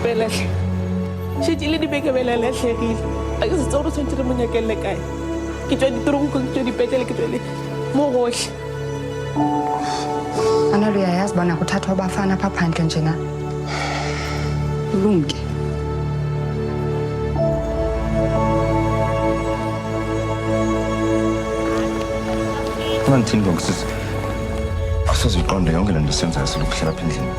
fela hle she ile di beke bela le hlekile a ke se tsoro tshwantse re monyakelle kae ke tswa ditorong ko ke tswa dipetlele ke tswele mo gohle ana lo yayazi bana kuthathwa abafana apha phandle njena lumke Ngithini ngokusisi asoziqonda yonke lento senzayo silokuhlala apha endlini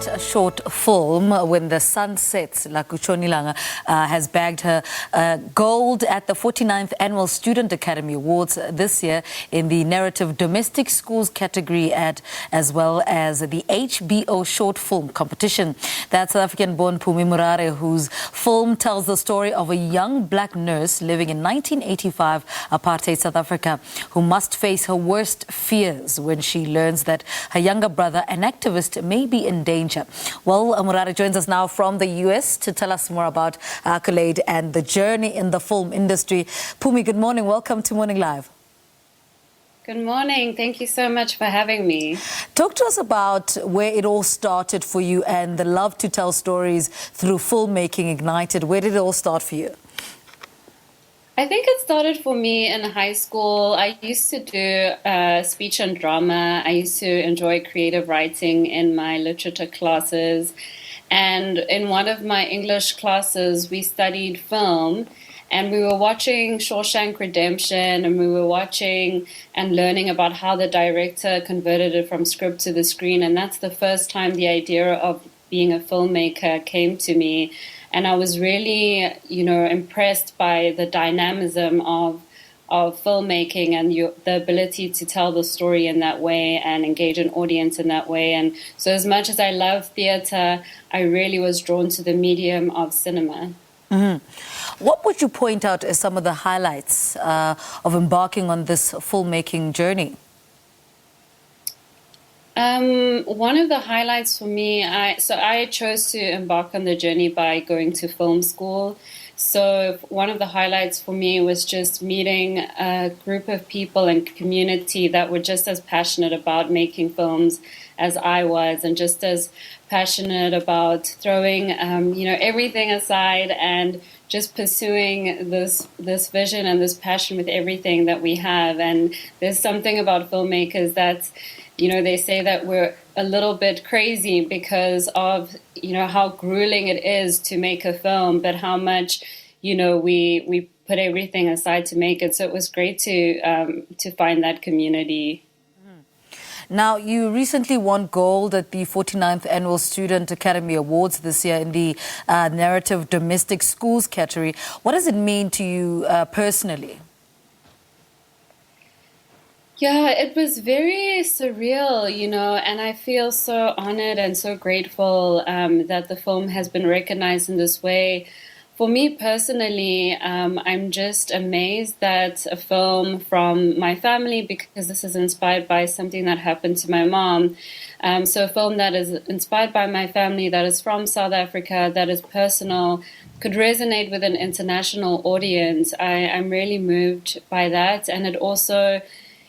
A short film, When the Sun Sets, Lakutshon Ilanga has bagged her gold at the 49th Annual Student Academy Awards this year in the narrative domestic schools category as well as the HBO short film competition. That's South African-born Phumi Morare, whose film tells the story of a young black nurse living in 1985 apartheid South Africa who must face her worst fears when she learns that her younger brother, an activist, may be in danger. Well, Morare joins us now from the US to tell us more about Accolade and the journey in the film industry. Pumi, good morning. Welcome to Morning Live. Good morning. Thank you so much for having me. Talk to us about where it all started for you and the love to tell stories through filmmaking ignited. Where did it all start for you? I think it started for me in high school. I used to do speech and drama. I used to enjoy creative writing in my literature classes. And in one of my English classes, we studied film. And we were watching Shawshank Redemption, and we were watching and learning about how the director converted it from script to the screen. And that's the first time the idea of being a filmmaker came to me. And I was really, impressed by the dynamism of filmmaking and the ability to tell the story in that way and engage an audience in that way. And so as much as I love theater, I really was drawn to the medium of cinema. Mm-hmm. What would you point out as some of the highlights of embarking on this filmmaking journey? One of the highlights for me, I chose to embark on the journey by going to film school. So one of the highlights for me was just meeting a group of people and community that were just as passionate about making films as I was, and just as passionate about throwing, everything aside and just pursuing this vision and this passion with everything that we have. And there's something about filmmakers that, they say that we're a little bit crazy because of, how grueling it is to make a film, but how much, we put everything aside to make it. So it was great to find that community. Now, you recently won gold at the 49th Annual Student Academy Awards this year in the narrative domestic schools category. What does it mean to you personally? Yeah, it was very surreal, and I feel so honored and so grateful that the film has been recognized in this way. For me personally, I'm just amazed that a film from my family, because this is inspired by something that happened to my mom. So a film that is inspired by my family, that is from South Africa, that is personal, could resonate with an international audience. I'm really moved by that. And it also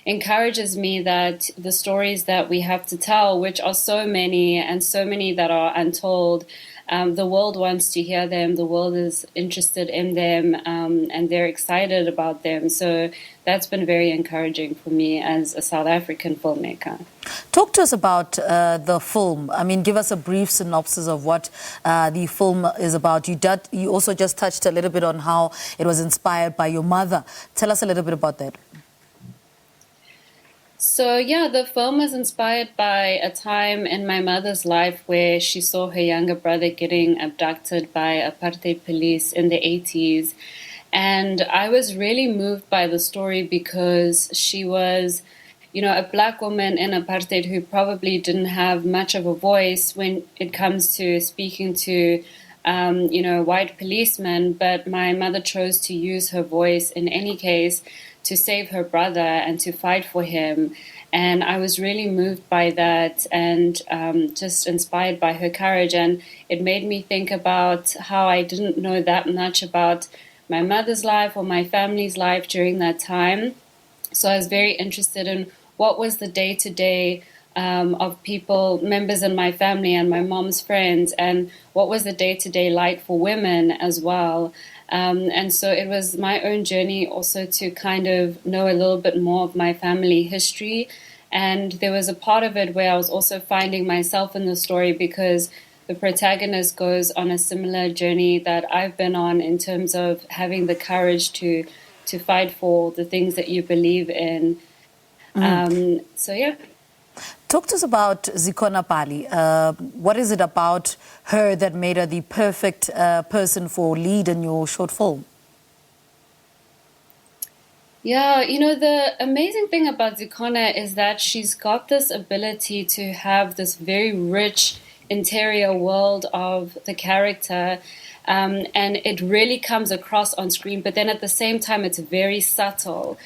encourages me that the stories that we have to tell, which are so many and so many that are untold, the world wants to hear them, the world is interested in them, and they're excited about them. So that's been very encouraging for me as a South African filmmaker. Talk to us about the film. I mean, give us a brief synopsis of what the film is about. You also just touched a little bit on how it was inspired by your mother. Tell us a little bit about that. So, yeah, the film was inspired by a time in my mother's life where she saw her younger brother getting abducted by apartheid police in the 80s. And I was really moved by the story because she was, a black woman in apartheid who probably didn't have much of a voice when it comes to speaking to white policeman, but my mother chose to use her voice in any case to save her brother and to fight for him. And I was really moved by that and just inspired by her courage. And it made me think about how I didn't know that much about my mother's life or my family's life during that time. So I was very interested in what was the day-to-day of people, members in my family and my mom's friends, and what was the day-to-day like for women as well. And so it was my own journey also to kind of know a little bit more of my family history. And there was a part of it where I was also finding myself in the story because the protagonist goes on a similar journey that I've been on in terms of having the courage to fight for the things that you believe in. So, yeah. Talk to us about Zikhona Pali. What is it about her that made her the perfect person for lead in your short film? Yeah, the amazing thing about Zikhona is that she's got this ability to have this very rich interior world of the character, and it really comes across on screen, but then at the same time it's very subtle.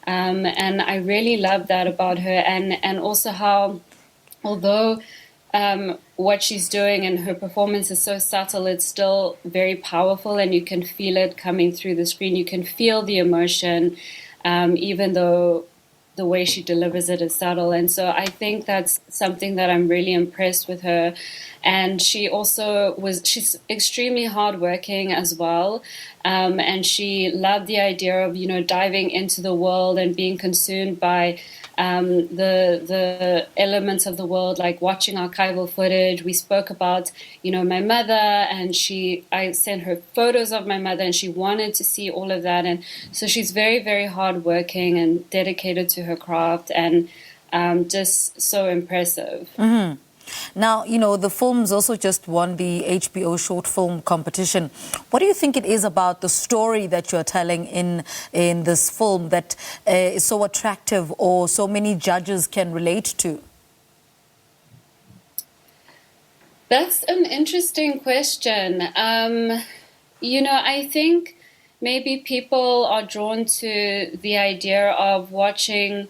And I really love that about her, and also how, although what she's doing and her performance is so subtle, it's still very powerful, and you can feel it coming through the screen. You can feel the emotion, even though the way she delivers it is subtle. And so I think that's something that I'm really impressed with her. And she also she's extremely hardworking as well. And she loved the idea of, diving into the world and being consumed by the elements of the world, like watching archival footage. We spoke about, my mother, and I sent her photos of my mother, and she wanted to see all of that. And so she's very, very hardworking and dedicated to her craft, and just so impressive. Mm-hmm. Now, the film's also just won the HBO short film competition. What do you think it is about the story that you're telling in this film that is so attractive or so many judges can relate to? That's an interesting question. I think maybe people are drawn to the idea of watching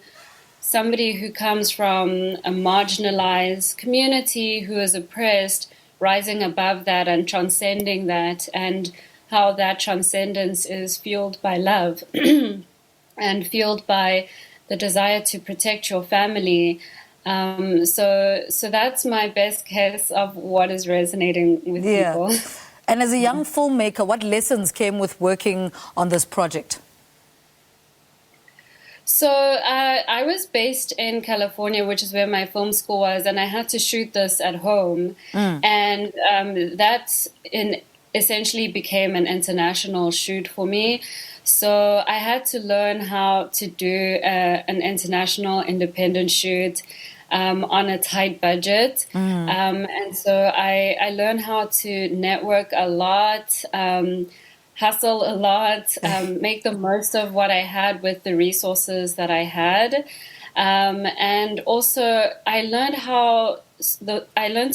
somebody who comes from a marginalized community who is oppressed, rising above that and transcending that, and how that transcendence is fueled by love and fueled by the desire to protect your family. So that's my best guess of what is resonating with people. And as a young filmmaker, what lessons came with working on this project? So I was based in California, which is where my film school was, and I had to shoot this at home. And that essentially became an international shoot for me. So I had to learn how to do an international independent shoot on a tight budget. And so I learned how to network a lot, hustle a lot, make the most of what I had with the resources that I had. And also I learned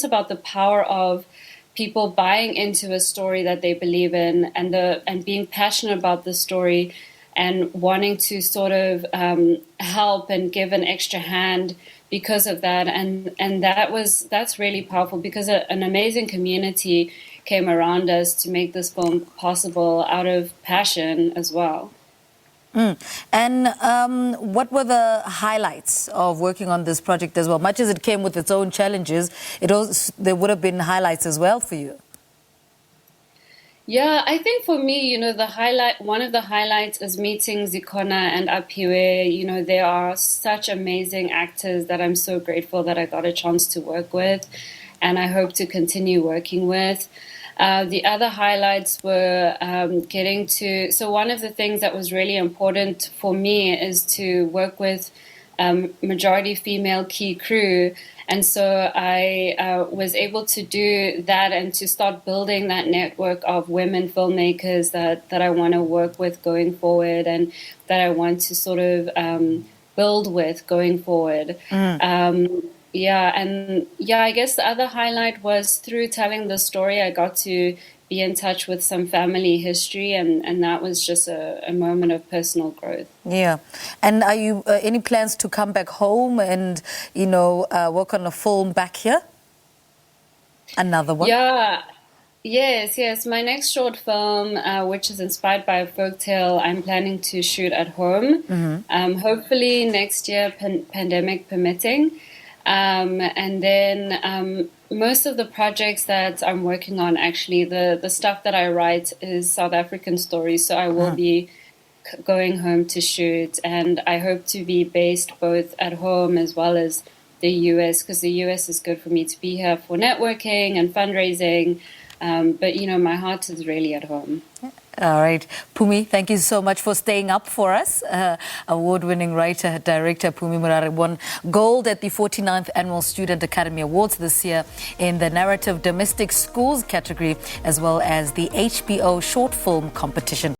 about the power of people buying into a story that they believe in, and being passionate about the story and wanting to sort of help and give an extra hand because of that. And that's really powerful, because an amazing community came around us to make this film possible out of passion as well. And what were the highlights of working on this project as well? Much as it came with its own challenges, there would have been highlights as well for you. Yeah, I think for me, one of the highlights is meeting Zikhona and Apiwe. They are such amazing actors that I'm so grateful that I got a chance to work with, and I hope to continue working with. The other highlights were so one of the things that was really important for me is to work with majority female key crew. And so I was able to do that and to start building that network of women filmmakers that I want to work with going forward, and that I want to sort of build with going forward. I guess the other highlight was through telling the story, I got to be in touch with some family history, and that was just a moment of personal growth. Yeah. And are you any plans to come back home and, work on a film back here? Another one? Yeah. Yes. My next short film, which is inspired by a folktale, I'm planning to shoot at home. Hopefully next year, pandemic permitting. And then most of the projects that I'm working on, actually, the stuff that I write is South African stories. So I will be going home to shoot, and I hope to be based both at home as well as the US, because the US is good for me to be here for networking and fundraising. But, my heart is really at home. All right. Pumi, thank you so much for staying up for us. Award-winning writer, director Phumi Morare won gold at the 49th Annual Student Academy Awards this year in the Narrative Domestic Schools category, as well as the HBO Short Film Competition.